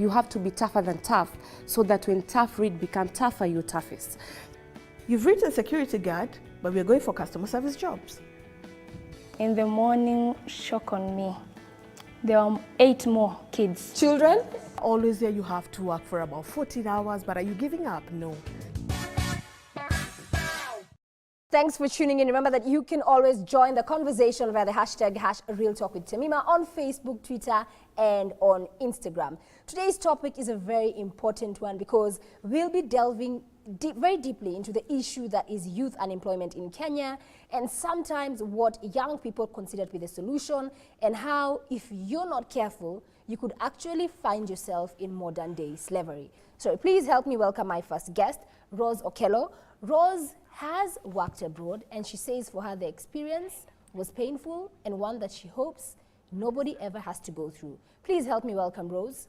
You have to be tougher than tough, so that when tough read become tougher, you're toughest. You've written security guard, but we're going for customer service jobs. In the morning, shock on me. There are 8 more kids. Children? Always there you have to work for about 14 hours, but are you giving up? No. Thanks for tuning in. Remember that you can always join the conversation via the hashtag #RealTalkWithTemima on Facebook, Twitter, and on Instagram. Today's topic is a very important one because we'll be delving very deeply into the issue that is youth unemployment in Kenya, and sometimes what young people consider to be the solution, and how, if you're not careful, you could actually find yourself in modern day slavery. So please help me welcome my first guest, Rose Okello. Rose has worked abroad, and she says for her the experience was painful and one that she hopes nobody ever has to go through. Please help me welcome Rose.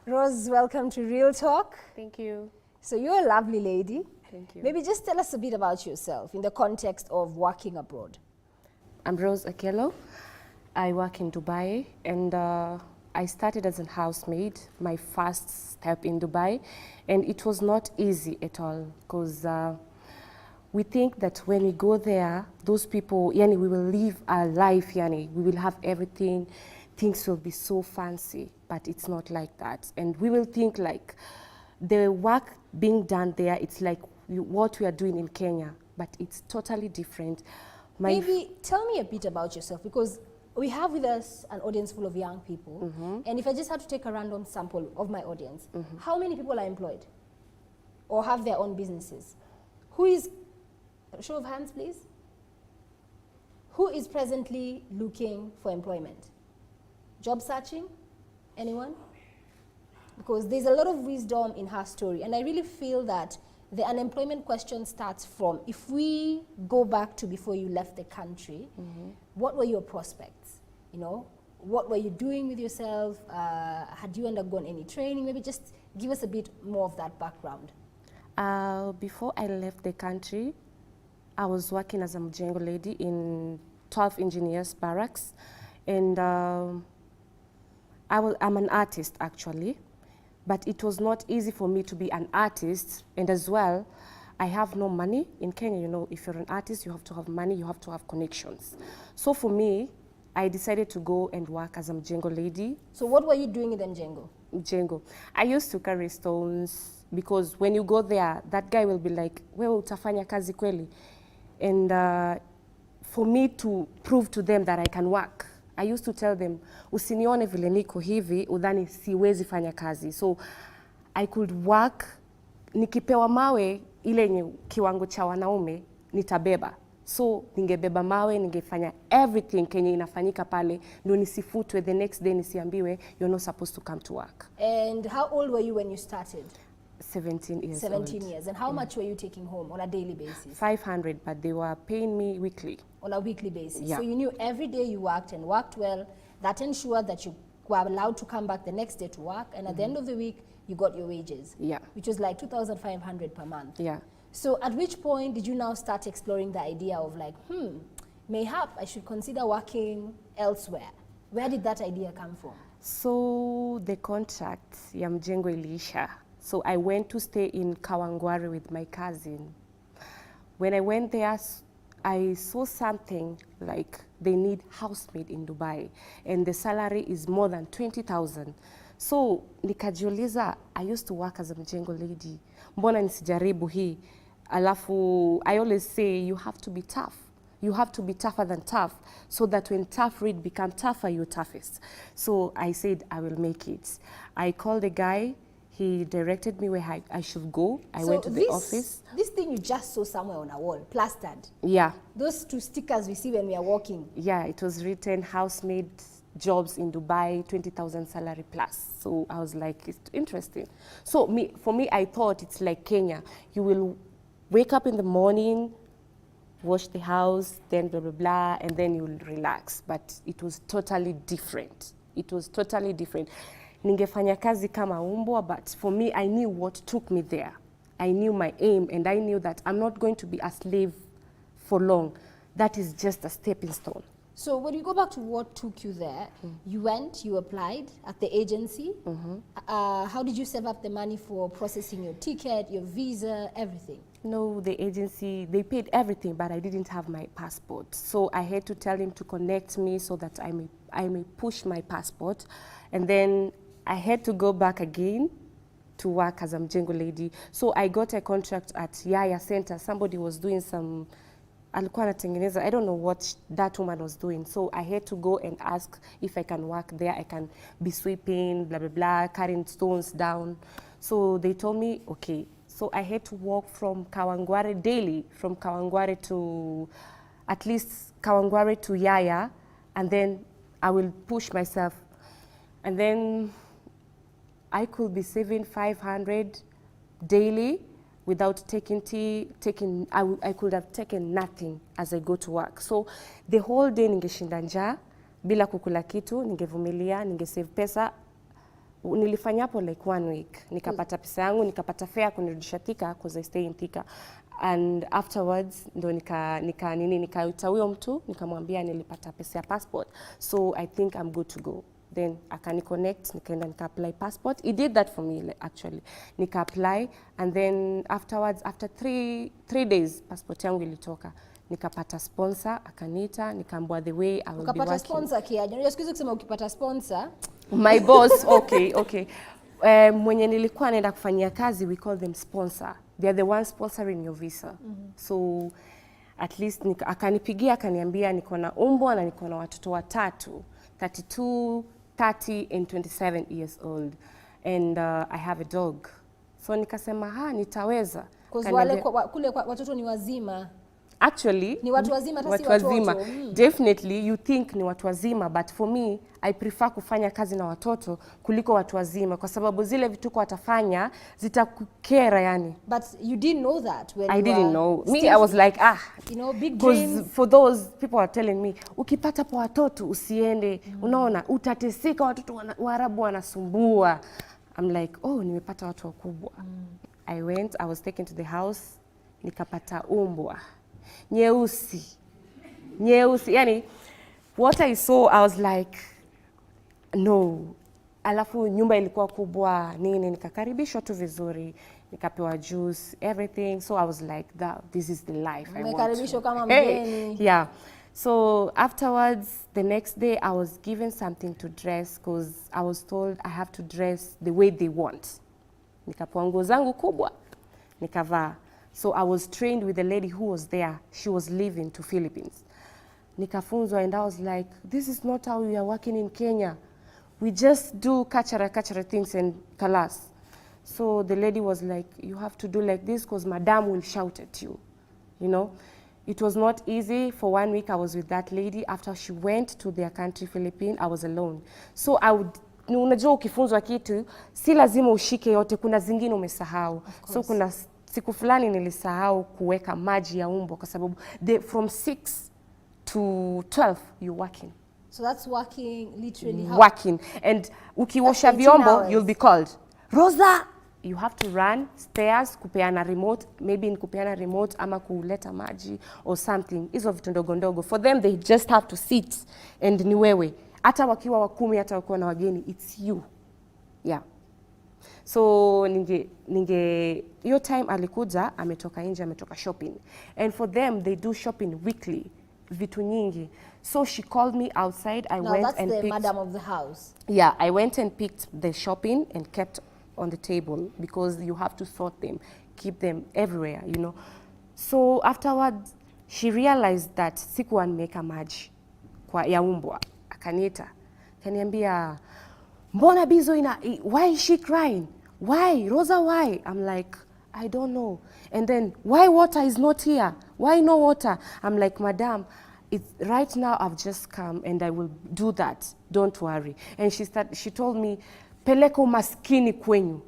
Rose, welcome to Real Talk. Thank you. So you're a lovely lady. Thank you. Maybe just tell us a bit about yourself in the context of working abroad. I'm Rose Okello. I work in Dubai, and I started as a housemaid, my first step in Dubai, and it was not easy at all, because we think that when we go there, those people, yani, we will live our life, yani, we will have everything, things will be so fancy, but it's not like that. And we will think like the work being done there, it's like what we are doing in Kenya, but it's totally different. Maybe tell me a bit about yourself, because we have with us an audience full of young people, and if I just had to take a random sample of my audience, how many people are employed or have their own businesses? Who is, show of hands please, who is presently looking for employment? Job searching? Anyone? Because there's a lot of wisdom in her story, and I really feel that the unemployment question starts from, if we go back to before you left the country, what were your prospects? You know, what were you doing with yourself? Had you undergone any training? Maybe just give us a bit more of that background. Before I left the country, I was working as a mjengo lady in 12 engineers barracks, and I'm an artist actually. But it was not easy for me to be an artist, and as well, I have no money. In Kenya, you know, if you're an artist, you have to have money, you have to have connections. So for me, I decided to go and work as a mjengo lady. So what were you doing in the mjengo? Mjengo. I used to carry stones, because when you go there, that guy will be like, wewe utafanya kazi kweli? And for me to prove to them that I can work, I used to tell them, usinione vile niko hivi, udhani siwezi fanya kazi. So I could work, nikipewa mawe, ile yenye kiwango cha wanaume, nitabeba. So ningebeba mawe, ningefanya everything kenye inafanyika pale, ndio nisifutwe the next day nisiambiwe, you're not supposed to come to work. And how old were you when you started? 17 years 17 old. years. And how much were you taking home on a daily basis? 500, but they were paying me weekly. On a weekly basis. Yeah. So you knew every day you worked and worked well, that ensured that you were allowed to come back the next day to work, and at the end of the week, you got your wages. Yeah. Which was like 2,500 per month. Yeah. So at which point did you now start exploring the idea of like, mayhap I should consider working elsewhere? Where did that idea come from? So the contract ya mjengo iliisha. So I went to stay in Kawangware with my cousin. When I went there, I saw something like they need housemaid in Dubai, and the salary is more than 20,000. So nikajiuliza, I used to work as a mjengo lady, mbona nisijaribu hii? Alafu, I always say you have to be tough. You have to be tougher than tough, so that when tough read become tougher, you're toughest. So I said, I will make it. I called the guy. He directed me where I should go. I went to the office. This thing you just saw somewhere on a wall, plastered. Yeah. Those 2 stickers we see when we are walking. Yeah, it was written housemaid jobs in Dubai, 20,000 salary plus. So I was like, it's interesting. So for me, I thought it's like Kenya. You will wake up in the morning, wash the house, then blah, blah, blah, and then you'll relax. But it was totally different. It was totally different. ningefanya kazi kama umbwa, but for me, I knew what took me there. I knew my aim, and I knew that I'm not going to be a slave for long. That is just a stepping stone. So when you go back to what took you there, you went, you applied at the agency. How did you save up the money for processing your ticket, your visa, everything? No, the agency, they paid everything, but I didn't have my passport. So I had to tell him to connect me so that I may push my passport. And then I had to go back again to work as a mjengo lady. So I got a contract at Yaya Center. Somebody was doing some, alikuwa anatengeneza, I don't know what that woman was doing. So I had to go and ask if I can work there. I can be sweeping, blah, blah, blah, carrying stones down. So they told me, okay. So I had to walk from Kawangware daily, from Kawangware to, at least Kawangware to Yaya, and then I will push myself. And then I could be saving 500 daily without taking tea, I could have taken nothing as I go to work. So the whole day ningeshinda njaa, bila kukula kitu, ningevumilia, ningesave pesa. Nilifanya hapo like 1 week. Nikapata pesa yangu, nikapata fare kunirudisha Thika because I stay in Thika. And afterwards ndo nikaita huyo mtu, nikamwambia nilipata pesa ya passport. So I think I'm good to go. Then akani connect, nikaenda nika-apply passport. He did that for me actually. Nika-apply, and then afterwards, after three days, passport yangu ilitoka. Nikapata sponsor, akaniita, nikaambiwa the way I will be working. Ukapata sponsor kiaje? Unajua siku hizi kusema ukipata sponsor. My boss, okay. Mwenye nilikuwa naenda kufanyia kazi, we call them sponsor. They are the ones sponsoring your visa. So at least akanipigia, akaniambia niko na umbwa na niko na watoto watatu, 32, 30 and 27 years old. And I have a dog. So nikasema, nitaweza. Because wale kule watoto ni wazima. Actually, ni watu wazima, hata si watoto. Definitely you think ni watu wazima, but for me I prefer kufanya kazi na watoto kuliko watu wazima, kwa sababu zile vituko watafanya zitakukera yani. But you didn't know that when I didn't know. Me, I was like, you know, big dreams. For those people are telling me, ukipata po watoto usiende, unaona utateseka, watoto Waarabu wanasumbua. I'm like, nimepata watu wakubwa. I went, I was taken to the house, nikapata umbwa. Nyeusi, yani what I saw, I was like, no. Alafu nyumba ilikuwa kubwa, nikakaribishwa tu vizuri, nikapewa juice, everything. So I was like, this is the life I want. Umekaribishwa kama mgeni. Yeah. So afterwards, the next day, I was given something to dress because I was told I have to dress the way they want. Nikapewa nguo zangu kubwa, nikavaa. So I was trained with the lady who was there. She was leaving to Philippines. Nikafunzwa, and I was like, this is not how we are working in Kenya. We just do kachara things and kalas. So the lady was like, you have to do like this because madam will shout at you. You know, it was not easy. For 1 week I was with that lady. After she went to their country, Philippines, I was alone. So I would, unajua ukifunzwa kitu, si lazima ushike yote, kuna zingine umesahau. So kuna siku fulani nilisahau kuweka maji ya umbwa kwa sababu from 6 to 12 you're working. So that's working literally. Working. And ukiosha vyombo, you'll be called. Rosa, you have to run stairs, kupeana remote, maybe in kupeana remote ama kuleta maji or something. Hizo vitu ndogo ndogo. For them, they just have to sit and ni wewe. Hata wakiwa wakumi, hata wakiwa na wageni, it's you. Yeah. So hiyo time alikuja, ametoka nje, ametoka shopping. And for them, they do shopping weekly, vitu nyingi. So she called me outside. I went and picked. That's the madam of the house. Yeah, I went and picked the shopping and kept on the table because you have to sort them, keep them everywhere, you know. So afterwards, she realized that sikuwa nimeweka maji kwa ya umbwa. Akaniita, kaniambia, mbona Bizo why is she crying? Why? Rosa, why? I'm like, I don't know. And then, why water is not here? Why no water? I'm like, madam, right now I've just come and I will do that. Don't worry. And she told me, peleko maskini kwenyu.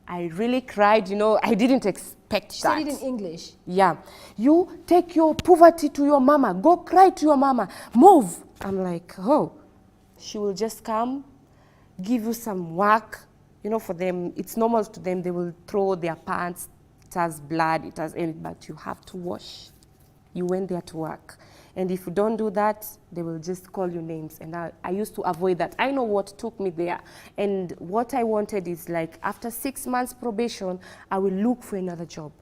I really cried, you know, I didn't expect that. She said it in English? Yeah. You take your poverty to your mama. Go cry to your mama. Move. I'm like, she will just come, give you some work. You know, for them, it's normal to them. They will throw their pants. It has blood, it has anything, but you have to wash. You went there to work. And if you don't do that, they will just call you names. And I used to avoid that. I know what took me there. And what I wanted is like, after 6 months probation, I will look for another job.